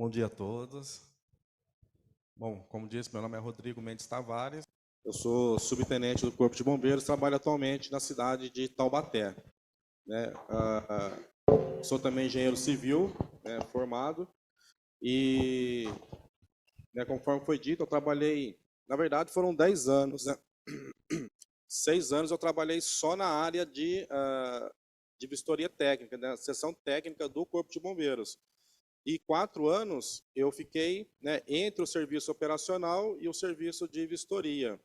Bom dia a todos. Bom, como disse, meu nome é Rodrigo Mendes Tavares. Eu sou subtenente do Corpo de Bombeiros, trabalho atualmente na cidade de Taubaté, né? Sou também engenheiro civil, né, formado, e, né, conforme foi dito, eu trabalhei, na verdade foram 10 anos, né? 6 anos eu trabalhei só na área de vistoria técnica, né, seção técnica do Corpo de Bombeiros. E 4 anos eu fiquei, né, entre o serviço operacional e o serviço de vistoria.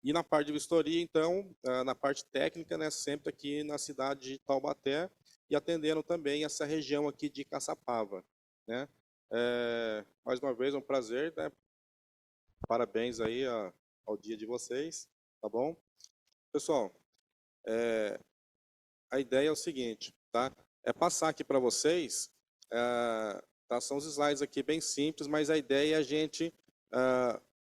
E na parte de vistoria, então, na parte técnica, né, sempre aqui na cidade de Taubaté e atendendo também essa região aqui de Caçapava, né? Mais uma vez, um prazer, né? Parabéns aí ao dia de vocês, tá bom? Pessoal, a ideia é o seguinte, tá? É passar aqui para vocês, tá? São os slides aqui bem simples, mas a ideia é a gente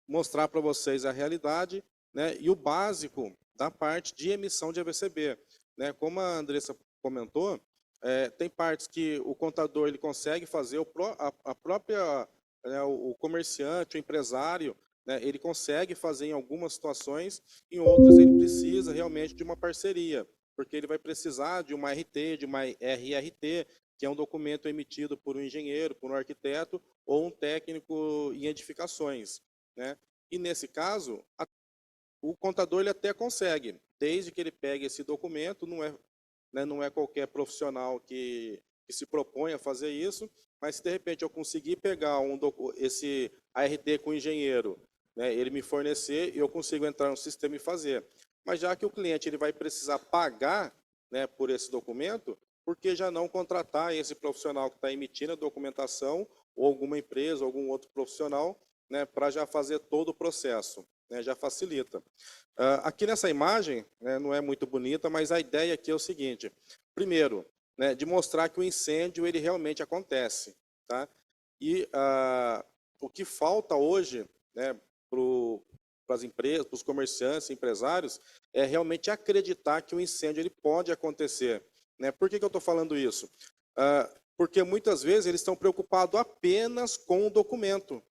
mostrar para vocês a realidade, né, e o básico da parte de emissão de AVCB, né? Como a Andressa comentou, tem partes que o contador ele consegue fazer, a própria, né, o comerciante, o empresário, né, ele consegue fazer em algumas situações, em outras ele precisa realmente de uma parceria, porque ele vai precisar de uma RT, de uma RRT, que é um documento emitido por um engenheiro, por um arquiteto ou um técnico em edificações, né? E nesse caso, o contador ele até consegue, desde que ele pegue esse documento, não é qualquer profissional que se propõe a fazer isso, mas se de repente eu conseguir pegar esse ART com o engenheiro, né, ele me fornecer, eu consigo entrar no sistema e fazer. Mas já que o cliente ele vai precisar pagar, né, por esse documento, por que já não contratar esse profissional que está emitindo a documentação, ou alguma empresa, ou algum outro profissional, né, para já fazer todo o processo, né, já facilita. Aqui nessa imagem, né, não é muito bonita, mas a ideia aqui é o seguinte. Primeiro, né, de mostrar que o incêndio ele realmente acontece. Tá? E o que falta hoje, né, para as empresas, para os comerciantes, empresários, é realmente acreditar que o incêndio ele pode acontecer. Né? Por que eu estou falando isso? Porque muitas vezes eles estão preocupados apenas com o documento.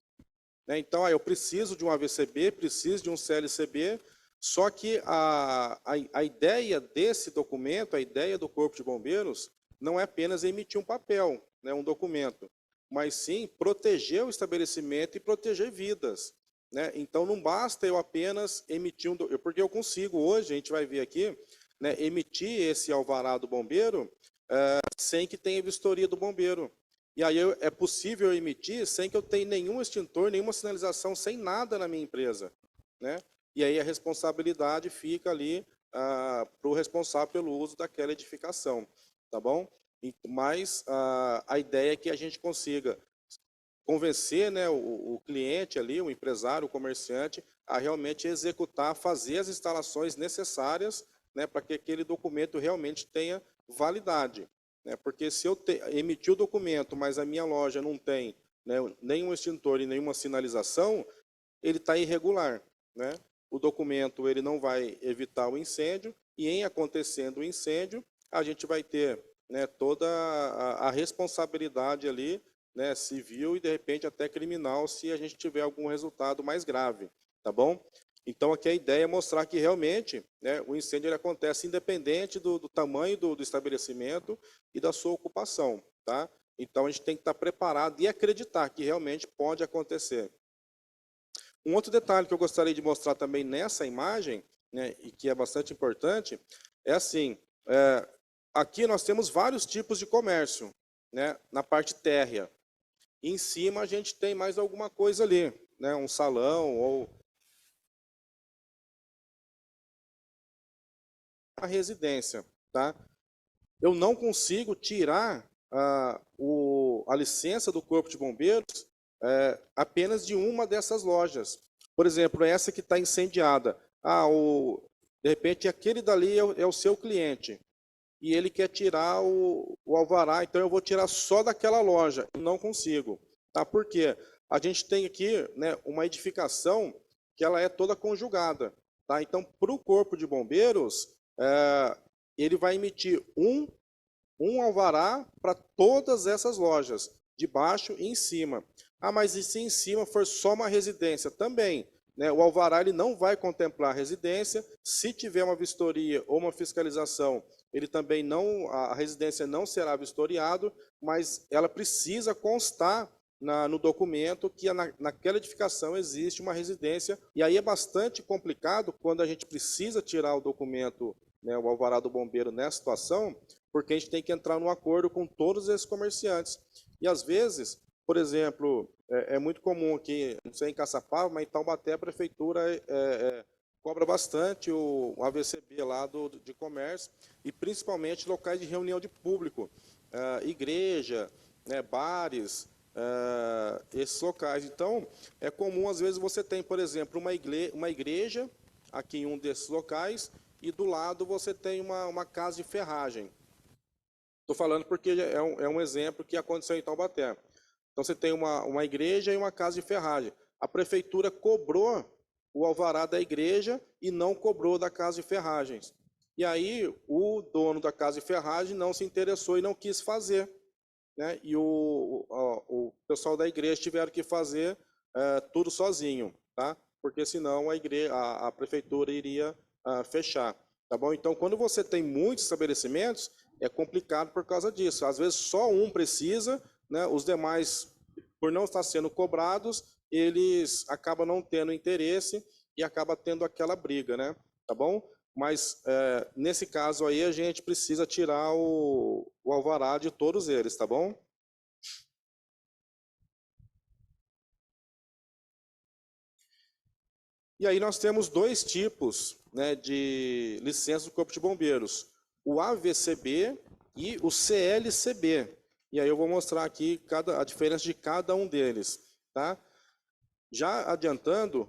Né? Então, eu preciso de um AVCB, preciso de um CLCB, só que a ideia desse documento, a ideia do Corpo de Bombeiros, não é apenas emitir um papel, né, um documento, mas sim proteger o estabelecimento e proteger vidas. Né? Então, não basta eu apenas emitir um documento, porque eu consigo hoje, a gente vai ver aqui, né, emitir esse alvará do bombeiro sem que tenha vistoria do bombeiro. E aí é possível emitir sem que eu tenha nenhum extintor, nenhuma sinalização, sem nada na minha empresa. Né? E aí a responsabilidade fica ali para o responsável pelo uso daquela edificação. Tá bom? Mas a ideia é que a gente consiga convencer, né, o cliente ali, o empresário, o comerciante, a realmente executar, fazer as instalações necessárias, né, para que aquele documento realmente tenha validade. Né? Porque se eu emitir o documento, mas a minha loja não tem, né, nenhum extintor e nenhuma sinalização, ele está irregular. Né? O documento ele não vai evitar o incêndio, e em acontecendo o incêndio, a gente vai ter, né, toda a responsabilidade ali, né, civil e de repente até criminal, se a gente tiver algum resultado mais grave, tá bom? Então aqui a ideia é mostrar que realmente, né, o incêndio ele acontece independente do tamanho do estabelecimento e da sua ocupação, tá? Então a gente tem que estar preparado e acreditar que realmente pode acontecer. Um outro detalhe que eu gostaria de mostrar também nessa imagem, né, e que é bastante importante, é assim, aqui nós temos vários tipos de comércio, né, na parte térrea. E em cima a gente tem mais alguma coisa ali, né, um salão ou a residência. Tá? Eu não consigo tirar a licença do Corpo de Bombeiros apenas de uma dessas lojas. Por exemplo, essa que está incendiada. De repente, aquele dali é o seu cliente. E ele quer tirar o alvará, então eu vou tirar só daquela loja. Eu não consigo. Tá? Por quê? A gente tem aqui, né, uma edificação que ela é toda conjugada. Tá? Então, para o Corpo de Bombeiros, ele vai emitir um um alvará para todas essas lojas, de baixo e em cima. Ah, mas e se em cima for só uma residência? Também, né? O alvará ele não vai contemplar a residência. Se tiver uma vistoria ou uma fiscalização, ele também não, a residência não será vistoriado, mas ela precisa constar no documento que naquela edificação existe uma residência. E aí é bastante complicado quando a gente precisa tirar o documento, né, o alvará do bombeiro nessa situação, porque a gente tem que entrar num acordo com todos esses comerciantes. E às vezes, por exemplo, é muito comum aqui, não sei em Caçapava, mas em Taubaté a prefeitura cobra bastante o AVCB lá de comércio, e principalmente locais de reunião de público, igreja, né, bares, esses locais. Então, é comum, às vezes, você tem, por exemplo, uma igreja aqui em um desses locais, e do lado você tem uma casa de ferragem. Estou falando porque é um exemplo que aconteceu em Taubaté. Então, você tem uma igreja e uma casa de ferragem. A prefeitura cobrou o alvará da igreja e não cobrou da casa de ferragens. E aí, o dono da casa de ferragem não se interessou e não quis fazer, né? E o pessoal da igreja tiveram que fazer tudo sozinho, tá? Porque senão a prefeitura iria fechar, tá bom? Então, quando você tem muitos estabelecimentos, é complicado por causa disso. Às vezes só um precisa, né? Os demais, por não estar sendo cobrados, eles acabam não tendo interesse e acaba tendo aquela briga, né? Tá bom? Mas nesse caso aí a gente precisa tirar o alvará de todos eles, tá bom? E aí nós temos dois tipos, né, de licença do Corpo de Bombeiros, o AVCB e o CLCB. E aí eu vou mostrar aqui a diferença de cada um deles, tá? Já adiantando,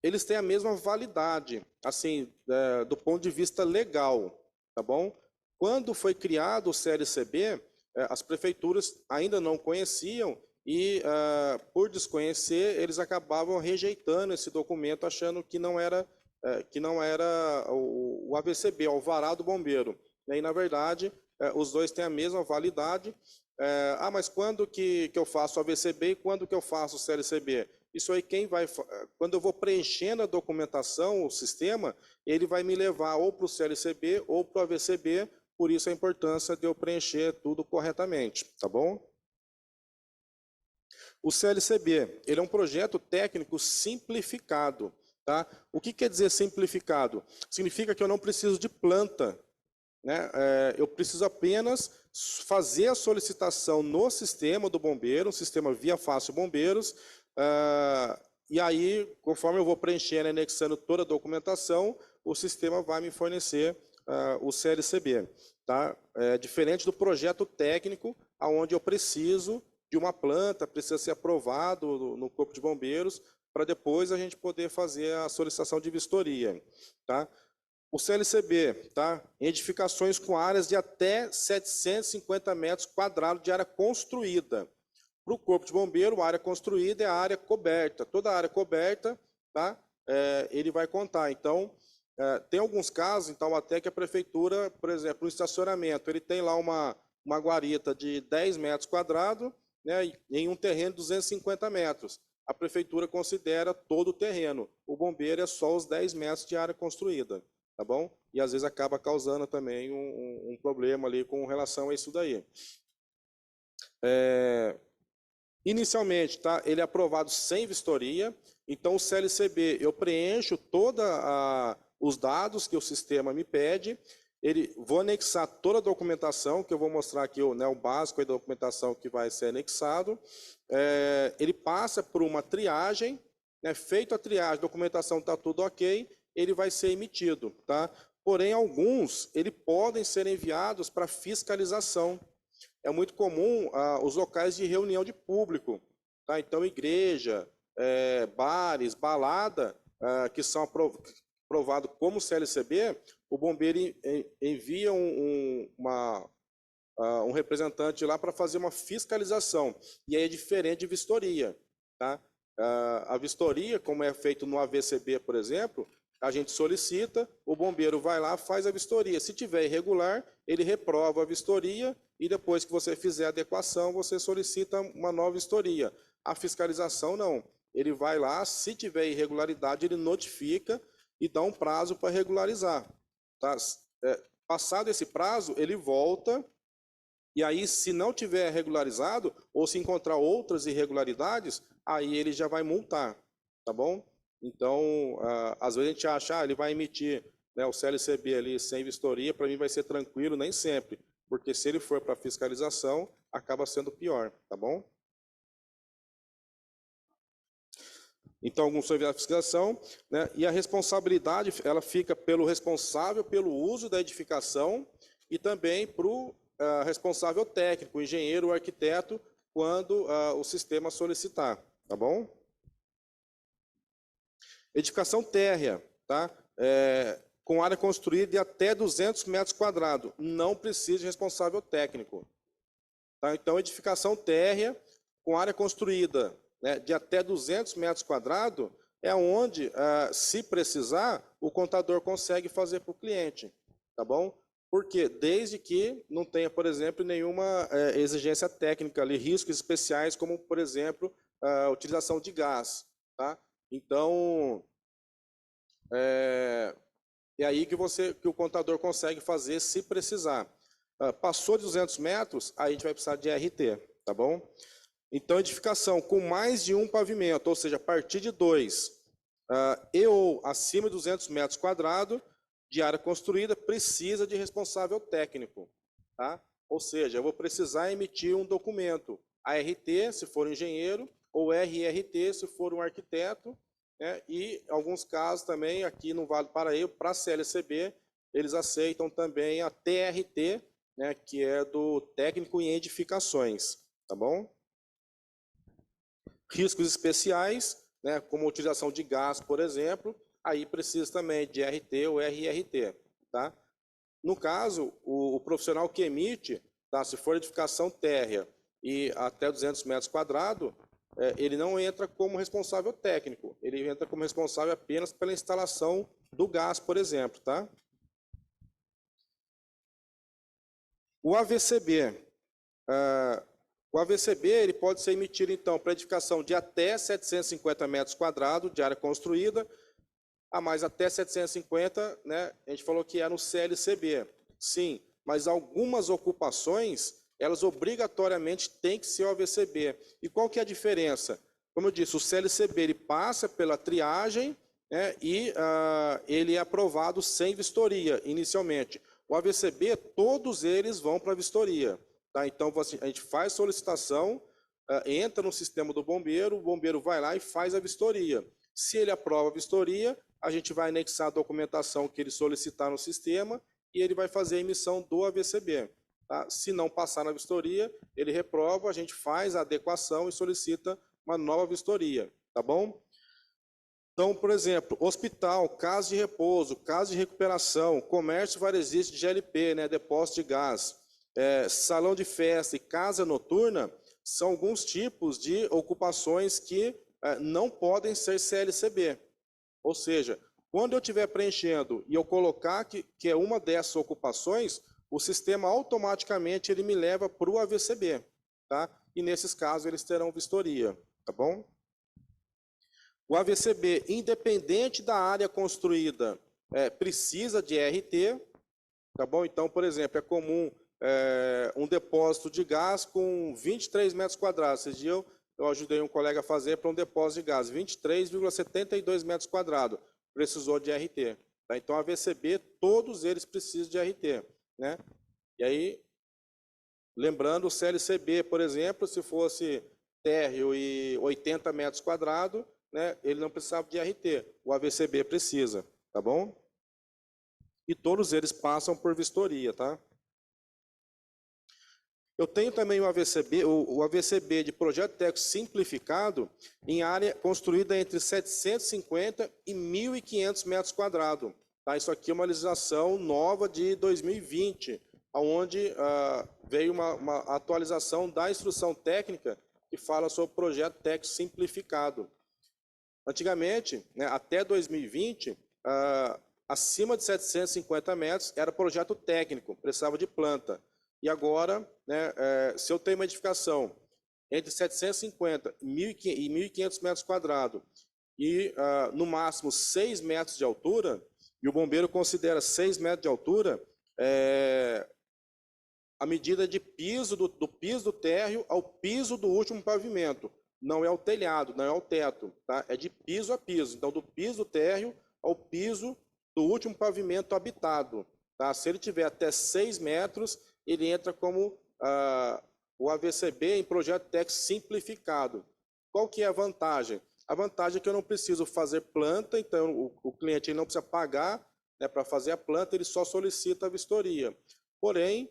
eles têm a mesma validade, assim, do ponto de vista legal, tá bom? Quando foi criado o CLCB, as prefeituras ainda não conheciam e, por desconhecer, eles acabavam rejeitando esse documento, achando que não era o AVCB, o alvará do bombeiro. E aí, na verdade, os dois têm a mesma validade. Mas quando que eu faço o AVCB e quando que eu faço o CLCB? Isso aí quando eu vou preenchendo a documentação, o sistema, ele vai me levar ou para o CLCB ou para o AVCB, por isso a importância de eu preencher tudo corretamente, tá bom? O CLCB, ele é um projeto técnico simplificado, tá? O que quer dizer simplificado? Significa que eu não preciso de planta, né? Eu preciso apenas fazer a solicitação no sistema do bombeiro, um sistema via fácil bombeiros, e aí, conforme eu vou preenchendo e anexando toda a documentação, o sistema vai me fornecer o CLCB. Tá? Diferente do projeto técnico, onde eu preciso de uma planta, precisa ser aprovado no Corpo de Bombeiros, para depois a gente poder fazer a solicitação de vistoria. Tá? O CLCB, tá? Em edificações com áreas de até 750 metros quadrados de área construída. Para o Corpo de Bombeiro, a área construída é a área coberta. Toda a área coberta, tá? Ele vai contar. Então, tem alguns casos, então, até que a prefeitura, por exemplo, no estacionamento, ele tem lá uma guarita de 10 metros quadrados, né, em um terreno de 250 metros. A prefeitura considera todo o terreno. O bombeiro é só os 10 metros de área construída, tá bom? E às vezes acaba causando também um problema ali com relação a isso daí. Inicialmente, tá? Ele é aprovado sem vistoria, então o CLCB eu preencho todos os dados que o sistema me pede, vou anexar toda a documentação, que eu vou mostrar aqui, né, o básico da documentação que vai ser anexado, ele passa por uma triagem, né, feito a triagem, a documentação está tudo ok, ele vai ser emitido, tá? Porém, alguns, podem ser enviados para fiscalização. É muito comum os locais de reunião de público, tá? Então, igreja, bares, balada, que são aprovados como CLCB, o bombeiro envia um representante lá para fazer uma fiscalização. E aí é diferente de vistoria, tá? A vistoria, como é feito no AVCB, por exemplo, a gente solicita, o bombeiro vai lá, faz a vistoria. Se tiver irregular, ele reprova a vistoria e depois que você fizer a adequação, você solicita uma nova vistoria. A fiscalização não. Ele vai lá, se tiver irregularidade, ele notifica e dá um prazo para regularizar. Tá? Passado esse prazo, ele volta, e aí, se não tiver regularizado, ou se encontrar outras irregularidades, aí ele já vai multar, tá bom? Então, às vezes a gente acha, ele vai emitir, né, o CLCB ali sem vistoria, para mim vai ser tranquilo, nem sempre, porque se ele for para fiscalização, acaba sendo pior, tá bom? Então, alguns sobre a fiscalização, né, e a responsabilidade, ela fica pelo responsável pelo uso da edificação e também para o responsável técnico, o engenheiro ou arquiteto, quando o sistema solicitar, tá bom? Edificação térrea, tá? Com área construída de até 200 metros quadrados, não precisa de responsável técnico. Tá? Então, edificação térrea com área construída, né, de até 200 metros quadrados, é onde, se precisar, o contador consegue fazer para o cliente, tá bom? Porque desde que não tenha, por exemplo, nenhuma exigência técnica ali, riscos especiais, como, por exemplo, a utilização de gás, tá? Então, é aí que o contador consegue fazer se precisar. Passou de 200 metros, aí a gente vai precisar de RT, tá bom? Então, edificação com mais de um pavimento, ou seja, a partir de 2 e ou acima de 200 metros quadrados de área construída, precisa de responsável técnico, tá? Ou seja, eu vou precisar emitir um documento, ART, se for engenheiro, ou RRT, se for um arquiteto, né? E, em alguns casos também, aqui no Vale do Paraíba, para a CLCB, eles aceitam também a TRT, né, que é do técnico em edificações, tá bom? Riscos especiais, né, como a utilização de gás, por exemplo, aí precisa também de RT ou RRT. Tá? No caso, o profissional que emite, tá, se for edificação térrea e até 200 metros quadrados, ele não entra como responsável técnico, ele entra como responsável apenas pela instalação do gás, por exemplo. Tá? O AVCB. O AVCB ele pode ser emitido, então, para edificação de até 750 metros quadrados de área construída, a mais até 750, né, a gente falou que é no CLCB. Sim, mas algumas ocupações, elas obrigatoriamente têm que ser o AVCB. E qual que é a diferença? Como eu disse, o CLCB ele passa pela triagem, né, e ele é aprovado sem vistoria, inicialmente. O AVCB, todos eles vão para a vistoria. Tá? Então, a gente faz solicitação, entra no sistema do bombeiro, o bombeiro vai lá e faz a vistoria. Se ele aprova a vistoria, a gente vai anexar a documentação que ele solicitar no sistema e ele vai fazer a emissão do AVCB. Tá? Se não passar na vistoria, ele reprova, a gente faz a adequação e solicita uma nova vistoria. Tá bom? Então, por exemplo, hospital, casa de repouso, casa de recuperação, comércio varejista de GLP, né, depósito de gás, salão de festa e casa noturna, são alguns tipos de ocupações que não podem ser CLCB. Ou seja, quando eu estiver preenchendo e eu colocar que é uma dessas ocupações, o sistema automaticamente ele me leva para o AVCB. Tá? E nesses casos eles terão vistoria. Tá bom? O AVCB, independente da área construída, precisa de RT. Tá bom? Então, por exemplo, é comum um depósito de gás com 23 metros quadrados. Esse dia eu ajudei um colega a fazer para um depósito de gás, 23,72 metros quadrados. Precisou de RT. Tá? Então, a VCB, todos eles precisam de RT. Né? E aí, lembrando, o CLCB, por exemplo, se fosse térreo e 80 metros quadrados, né, ele não precisava de RT. O AVCB precisa. Tá bom? E todos eles passam por vistoria. Tá? Eu tenho também o AVCB de projeto técnico simplificado em área construída entre 750 e 1.500 metros quadrados. Tá? Isso aqui é uma legislação nova de 2020, onde veio uma atualização da instrução técnica que fala sobre projeto técnico simplificado. Antigamente, né, até 2020, acima de 750 metros era projeto técnico, precisava de planta. E agora, né, se eu tenho uma edificação entre 750 e 1.500 metros quadrados e no máximo 6 metros de altura, e o bombeiro considera 6 metros de altura, a medida de piso do piso do térreo ao piso do último pavimento. Não é o telhado, não é o teto, tá? É de piso a piso. Então, do piso do térreo ao piso do último pavimento habitado. Tá? Se ele tiver até 6 metros, ele entra como o AVCB em projeto técnico simplificado. Qual que é a vantagem? A vantagem é que eu não preciso fazer planta, então o cliente não precisa pagar, né, para fazer a planta, ele só solicita a vistoria. Porém,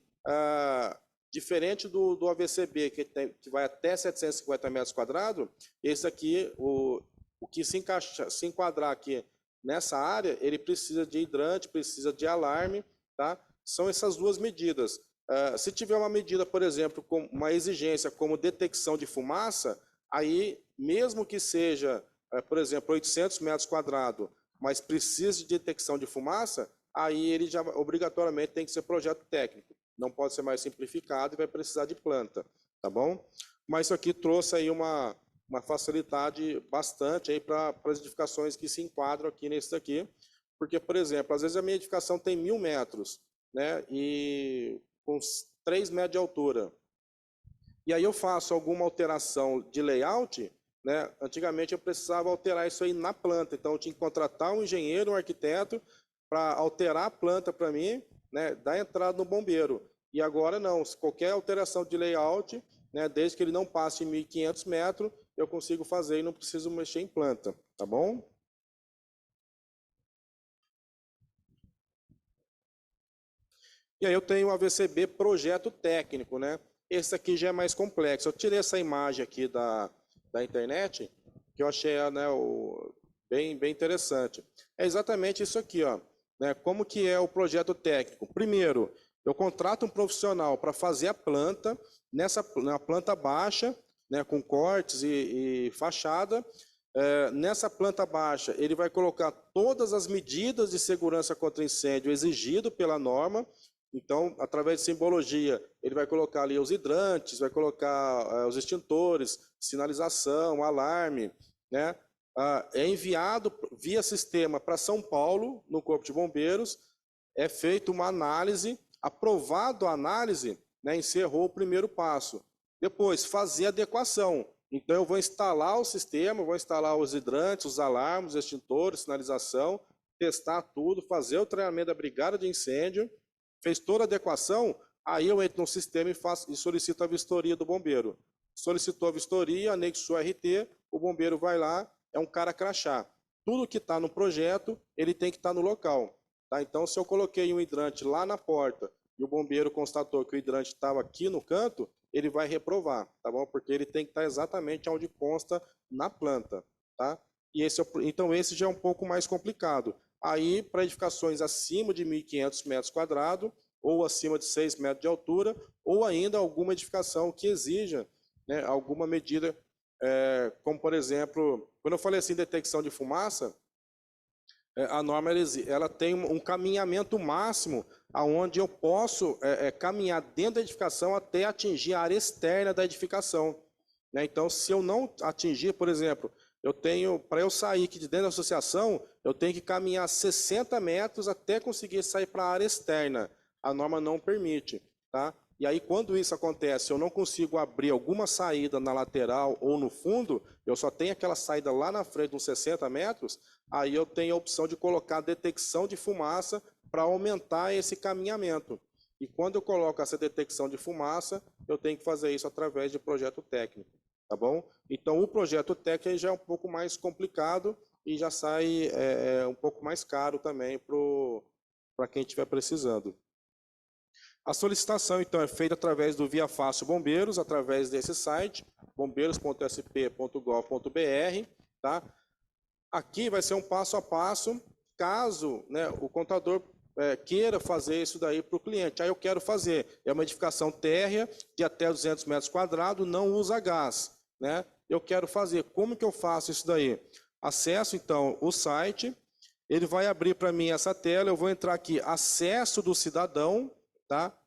diferente do AVCB, que vai até 750 metros quadrados, esse aqui, o que se enquadrar aqui nessa área, ele precisa de hidrante, precisa de alarme, tá? São essas duas medidas. Se tiver uma medida, por exemplo, com uma exigência como detecção de fumaça, aí, mesmo que seja, por exemplo, 800 metros quadrados, mas precisa de detecção de fumaça, aí ele já obrigatoriamente tem que ser projeto técnico. Não pode ser mais simplificado e vai precisar de planta, tá bom? Mas isso aqui trouxe aí uma facilidade bastante aí para as edificações que se enquadram aqui nesse daqui, porque, por exemplo, às vezes a minha edificação tem 1.000 metros, né, e com 3 metros de altura. E aí eu faço alguma alteração de layout, né? Antigamente eu precisava alterar isso aí na planta, então eu tinha que contratar um engenheiro, um arquiteto, para alterar a planta para mim, né, dar entrada no bombeiro. E agora não, qualquer alteração de layout, né, desde que ele não passe 1.500 metros, eu consigo fazer e não preciso mexer em planta, tá bom? E aí eu tenho o AVCB projeto técnico, né? Esse aqui já é mais complexo. Eu tirei essa imagem aqui da internet, que eu achei, né, bem interessante. É exatamente isso aqui, ó. Né? Como que é o projeto técnico? Primeiro, eu contrato um profissional para fazer a planta, na planta baixa, né, com cortes e fachada. Nessa planta baixa, ele vai colocar todas as medidas de segurança contra incêndio exigido pela norma. Então, através de simbologia, ele vai colocar ali os hidrantes, vai colocar os extintores, sinalização, alarme, né? É enviado via sistema para São Paulo, no Corpo de Bombeiros, é feita uma análise, aprovado a análise, né, encerrou o primeiro passo. Depois, fazer a adequação. Então, eu vou instalar o sistema, vou instalar os hidrantes, os alarmes, os extintores, sinalização, testar tudo, fazer o treinamento da brigada de incêndio. Fez toda a adequação, aí eu entro no sistema e solicito a vistoria do bombeiro. Solicitou a vistoria, anexou o RT, o bombeiro vai lá, é um cara crachá. Tudo que está no projeto, ele tem que estar no local. Tá? Então, se eu coloquei um hidrante lá na porta e o bombeiro constatou que o hidrante estava aqui no canto, ele vai reprovar, tá bom? Porque ele tem que estar exatamente onde consta na planta, tá? Então, esse já é um pouco mais complicado. Aí, para edificações acima de 1.500 metros quadrados, ou acima de 6 metros de altura, ou ainda alguma edificação que exija, né, alguma medida, como, por exemplo, quando eu falei assim, detecção de fumaça, a norma ela tem um caminhamento máximo aonde eu posso caminhar dentro da edificação até atingir a área externa da edificação. Né? Então, se eu não atingir, por exemplo, para eu sair aqui de dentro da associação, eu tenho que caminhar 60 metros até conseguir sair para a área externa. A norma não permite, tá? E aí, quando isso acontece, eu não consigo abrir alguma saída na lateral ou no fundo, eu só tenho aquela saída lá na frente, uns 60 metros, aí eu tenho a opção de colocar detecção de fumaça para aumentar esse caminhamento. E quando eu coloco essa detecção de fumaça, eu tenho que fazer isso através de projeto técnico, tá bom? Então, o projeto técnico já é um pouco mais complicado e já sai um pouco mais caro também para quem estiver precisando. A solicitação, então, é feita através do Via Fácil Bombeiros, através desse site, bombeiros.sp.gov.br, tá? Aqui vai ser um passo a passo, caso, né, o contador queira fazer isso daí para o cliente. Aí eu quero fazer, é uma edificação térrea de até 200 metros quadrados, não usa gás, né? Eu quero fazer, como que eu faço isso daí? Acesso, então, o site, Ele vai abrir para mim essa tela, eu vou entrar aqui, acesso do cidadão, tá?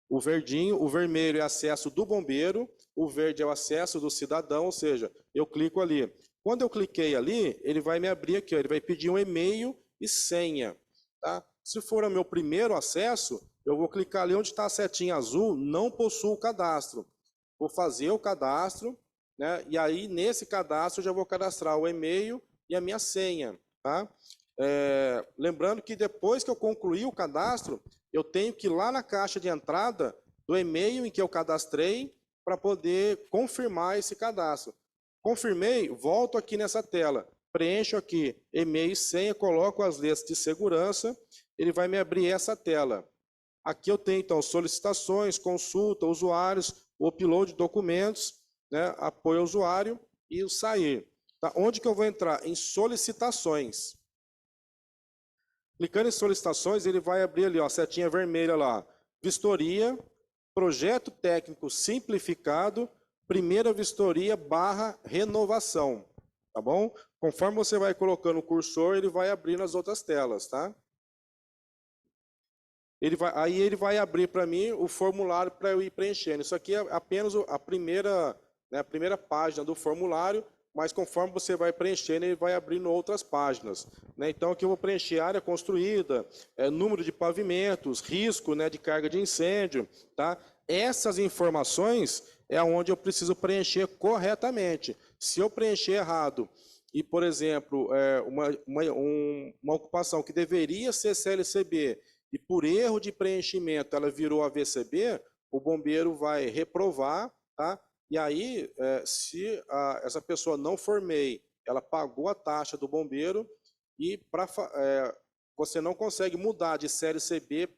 O verdinho, o vermelho é acesso do bombeiro, o verde é o acesso do cidadão, ou seja, eu clico ali. Quando eu cliquei ali, ele vai me abrir aqui, ó, ele vai pedir um e-mail e senha, tá? Se for o meu primeiro acesso, eu vou clicar ali onde está a setinha azul, não possuo cadastro. Vou fazer o cadastro, né? E aí nesse cadastro eu já vou cadastrar o e-mail e a minha senha, tá? Lembrando que depois que eu concluir o cadastro, eu tenho que ir lá na caixa de entrada do e-mail em que eu cadastrei para poder confirmar esse cadastro. Confirmei, volto aqui nessa tela, preencho aqui e-mail e senha, coloco as letras de segurança, ele vai me abrir essa tela. Aqui eu tenho, então, solicitações, consulta, usuários, o upload de documentos, né, apoio ao usuário e o sair. Tá? Onde que eu vou entrar? Em solicitações. Clicando em solicitações, ele vai abrir ali, ó, a setinha vermelha lá. Vistoria, projeto técnico simplificado, primeira vistoria / renovação. Tá bom? Conforme você vai colocando o cursor, ele vai abrindo as outras telas, tá? Aí ele vai abrir para mim o formulário para eu ir preenchendo. Isso aqui é apenas a primeira página do formulário, mas conforme você vai preenchendo, ele vai abrindo outras páginas. Né? Então aqui eu vou preencher área construída, número de pavimentos, risco, né, de carga de incêndio. Tá? Essas informações é onde eu preciso preencher corretamente. Se eu preencher errado e, por exemplo, uma ocupação que deveria ser CLCB, e por erro de preenchimento ela virou AVCB, o bombeiro vai reprovar, tá? E aí, se essa pessoa não for MEI, ela pagou a taxa do bombeiro e você não consegue mudar de CLCB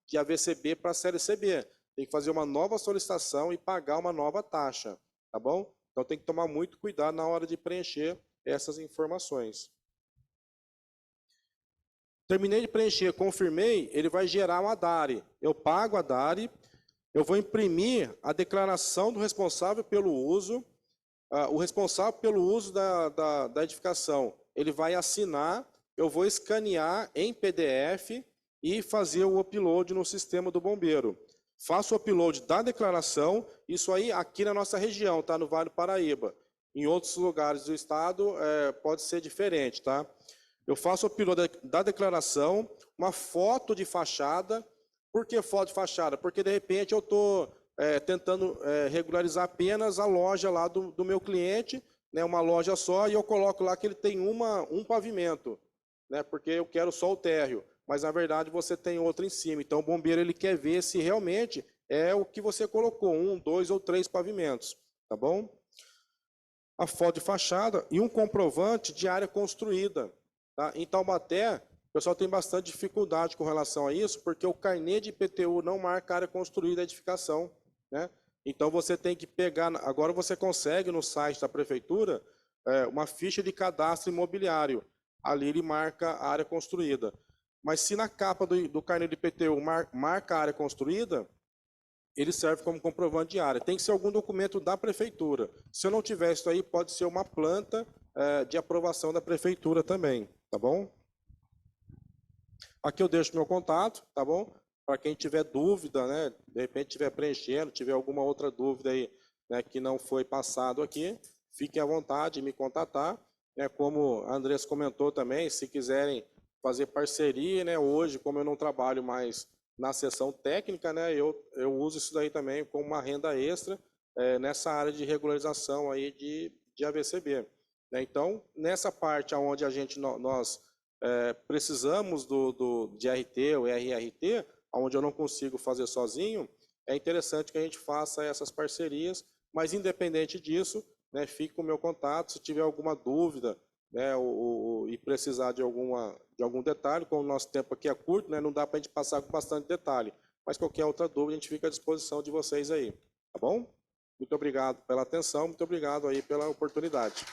de AVCB para CLCB. Tem que fazer uma nova solicitação e pagar uma nova taxa, tá bom? Então tem que tomar muito cuidado na hora de preencher essas informações. Terminei de preencher, confirmei, ele vai gerar uma DARI. Eu pago a DARI, eu vou imprimir a declaração do responsável pelo uso. O responsável pelo uso da edificação, ele vai assinar, eu vou escanear em PDF e fazer o upload no sistema do bombeiro. Faço o upload da declaração, isso aí aqui na nossa região, tá? No Vale do Paraíba. Em outros lugares do estado pode ser diferente, tá? Eu faço o upload da declaração, uma foto de fachada. Por que foto de fachada? Porque, de repente, eu estou tentando regularizar apenas a loja lá do meu cliente, né, uma loja só, e eu coloco lá que ele tem um pavimento, né, porque eu quero só o térreo. Mas, na verdade, você tem outro em cima. Então, o bombeiro ele quer ver se realmente é o que você colocou, 1, 2 ou 3 pavimentos. Tá bom? A foto de fachada e um comprovante de área construída. Tá? Em Taubaté, o pessoal tem bastante dificuldade com relação a isso, porque o carnê de IPTU não marca área construída da edificação. Né? Então você tem que pegar, agora você consegue no site da prefeitura uma ficha de cadastro imobiliário. Ali ele marca a área construída. Mas se na capa do carnê de IPTU marca a área construída, ele serve como comprovante de área. Tem que ser algum documento da prefeitura. Se eu não tiver isso aí, pode ser uma planta de aprovação da prefeitura também, tá bom? Aqui eu deixo meu contato, tá bom? Para quem tiver dúvida, né, de repente estiver preenchendo, tiver alguma outra dúvida aí, né, que não foi passado aqui, fiquem à vontade de me contatar. Né, como a Andressa comentou também, se quiserem fazer parceria, né, hoje, como eu não trabalho mais na seção técnica, né, eu uso isso daí também como uma renda extra nessa área de regularização aí de AVCB. Né? Então, nessa parte onde nós precisamos de RT ou RRT, onde eu não consigo fazer sozinho, é interessante que a gente faça essas parcerias, mas independente disso, né, fique com o meu contato, se tiver alguma dúvida, né, e precisar de algum detalhe, como o nosso tempo aqui é curto, né, não dá para a gente passar com bastante detalhe, mas qualquer outra dúvida a gente fica à disposição de vocês aí, tá bom? Muito obrigado pela atenção, muito obrigado aí pela oportunidade.